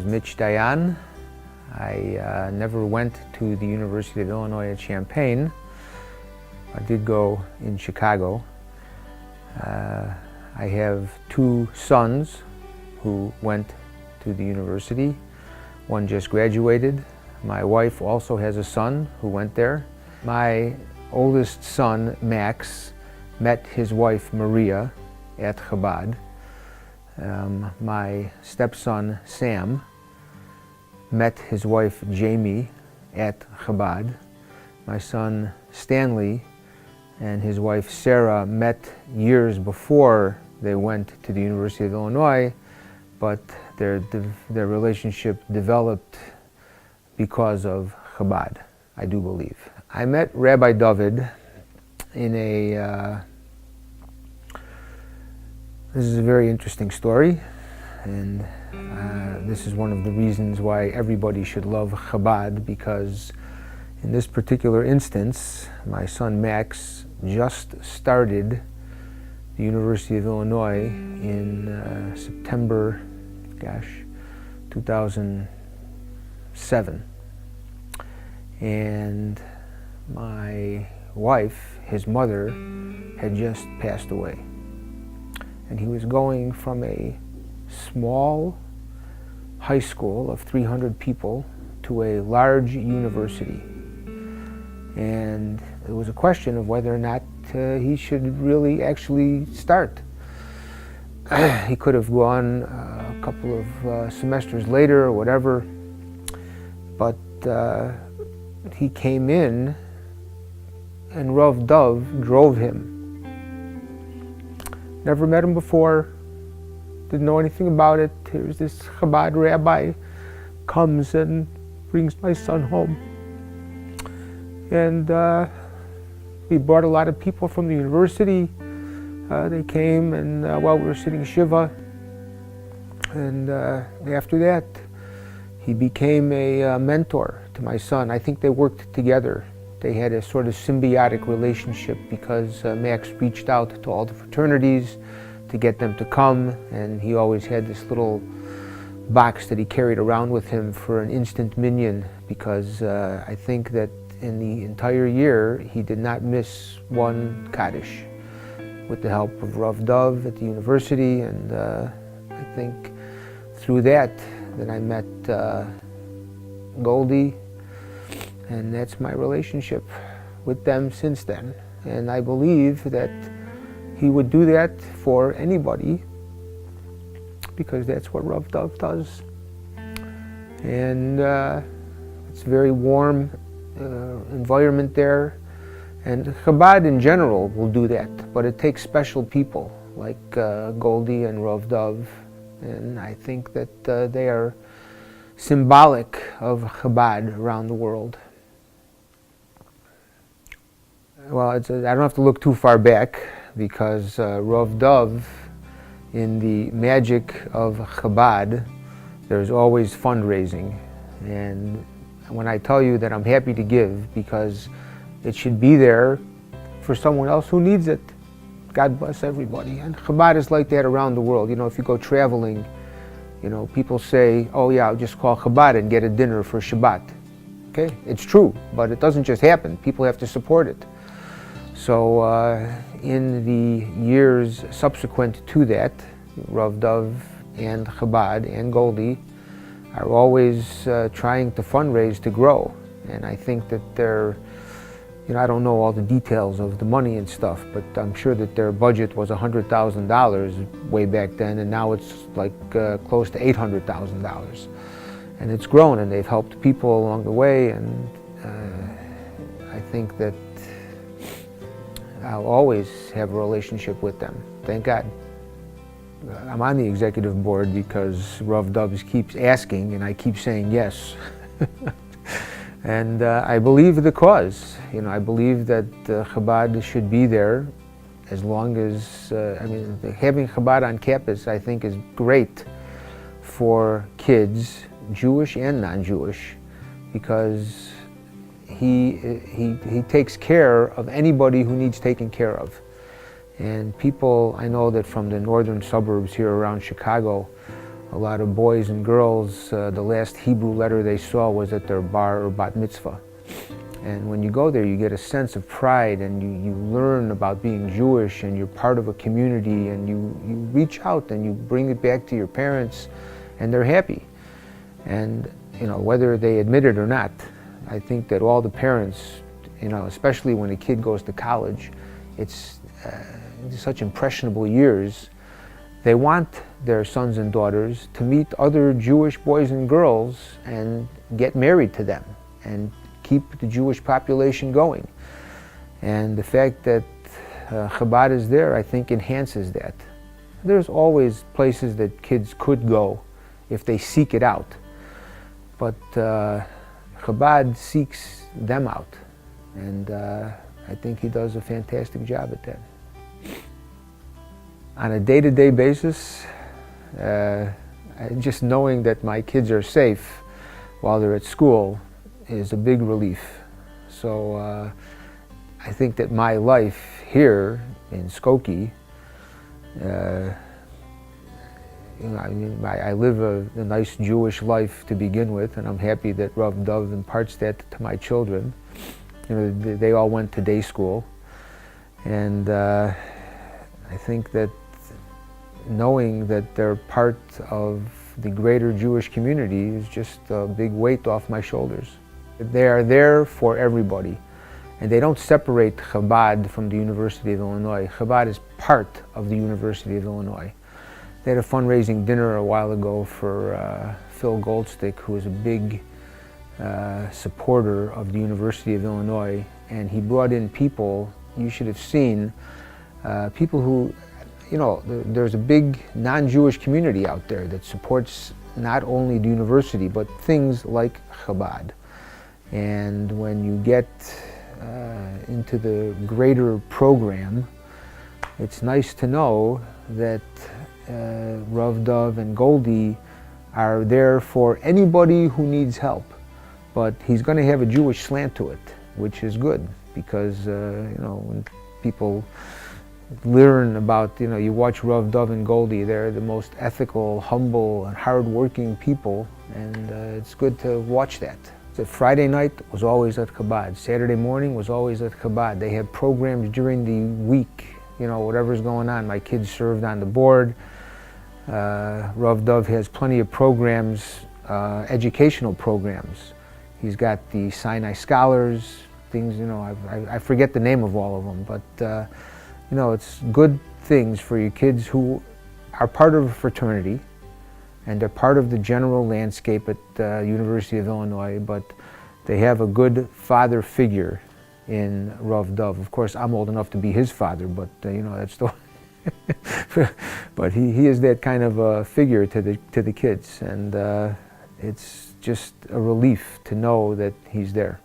Mitch Dayan. I never went to the University of Illinois at Champaign. I did go in Chicago. I have two sons who went to the university. One just graduated. My wife also has a son who went there. My oldest son, Max, met his wife, Maria, at Chabad. My stepson, Sam, met his wife, Jamie, at Chabad. My son, Stanley, and his wife, Sarah, met years before they went to the University of Illinois, but their relationship developed because of Chabad, I do believe. I met Rabbi David in this is a very interesting story, and this is one of the reasons why everybody should love Chabad, because in this particular instance, my son Max just started the University of Illinois in September, 2007. And my wife, his mother, had just passed away. And he was going from a small high school of 300 people to a large university. And it was a question of whether or not he should really actually start. He could have gone a couple of semesters later or whatever, but he came in and Rav Dov drove him. Never met him before, didn't know anything about it. Here's this Chabad rabbi, comes and brings my son home. And we brought a lot of people from the university. They came, and while we were sitting Shiva, and after that, he became a mentor to my son. I think they worked together. They had a sort of symbiotic relationship because Max reached out to all the fraternities to get them to come, and he always had this little box that he carried around with him for an instant minyan, because I think that in the entire year he did not miss one Kaddish, with the help of Rav Dov at the university. And I think through that I met Goldie, and that's my relationship with them since then. And I believe that he would do that for anybody, because that's what Rav Dov does. And it's a very warm environment there. And Chabad in general will do that, but it takes special people like Goldie and Rav Dov. And I think that they are symbolic of Chabad around the world. Well, I don't have to look too far back, because Rav Dov, in the magic of Chabad, there's always fundraising. And when I tell you that I'm happy to give, because it should be there for someone else who needs it. God bless everybody. And Chabad is like that around the world. You know, if you go traveling, you know, people say, oh yeah, I'll just call Chabad and get a dinner for Shabbat. Okay, it's true, but it doesn't just happen. People have to support it. So in the years subsequent to that, Rav Dov and Chabad and Goldie are always trying to fundraise to grow. And I think that they're, you know, I don't know all the details of the money and stuff, but I'm sure that their budget was $100,000 way back then, and now it's like close to $800,000. And it's grown, and they've helped people along the way, and I think that I'll always have a relationship with them. Thank God. I'm on the executive board because Rav Dov keeps asking, and I keep saying yes. And I believe the cause. You know, I believe that Chabad should be there as long as, I mean, having Chabad on campus, I think, is great for kids, Jewish and non-Jewish, because he takes care of anybody who needs taken care of. And people, I know that from the northern suburbs here around Chicago, A lot of boys and girls, the last Hebrew letter they saw was at their bar or bat mitzvah. And when you go there, you get a sense of pride, and you learn about being Jewish, and you're part of a community, and you reach out and you bring it back to your parents, and they're happy. And whether they admit it or not, I think that all the parents, especially when a kid goes to college, it's such impressionable years. They want their sons and daughters to meet other Jewish boys and girls and get married to them and keep the Jewish population going. And the fact that Chabad is there, I think, enhances that. There's always places that kids could go if they seek it out. But Chabad seeks them out. And I think he does a fantastic job at that. On a day-to-day basis, just knowing that my kids are safe while they're at school is a big relief. So I think that my life here in Skokie, I live a nice Jewish life to begin with, and I'm happy that Rav Dov imparts that to my children. They all went to day school, and I think that knowing that they're part of the greater Jewish community is just a big weight off my shoulders. They are there for everybody, and they don't separate Chabad from the University of Illinois. Chabad is part of the University of Illinois. They had a fundraising dinner a while ago for Phil Goldstick, who is a big supporter of the University of Illinois, and he brought in people, you should have seen, people who, there's a big non-Jewish community out there that supports not only the university, but things like Chabad. And when you get into the greater program, it's nice to know that Rav Dov and Goldie are there for anybody who needs help. But he's going to have a Jewish slant to it, which is good, because when people learn about, you watch Rav Dov and Goldie, they're the most ethical, humble, and hard-working people, and it's good to watch that. So Friday night was always at Chabad. Saturday morning was always at Chabad. They have programs during the week, whatever's going on. My kids served on the board. Rav Dov has plenty of programs, educational programs. He's got the Sinai Scholars, things, I forget the name of all of them, but it's good things for your kids who are part of a fraternity, and they're part of the general landscape at University of Illinois, but they have a good father figure in Rav Dov. Of course, I'm old enough to be his father, but that's the but he is that kind of a figure to the kids, and it's just a relief to know that he's there.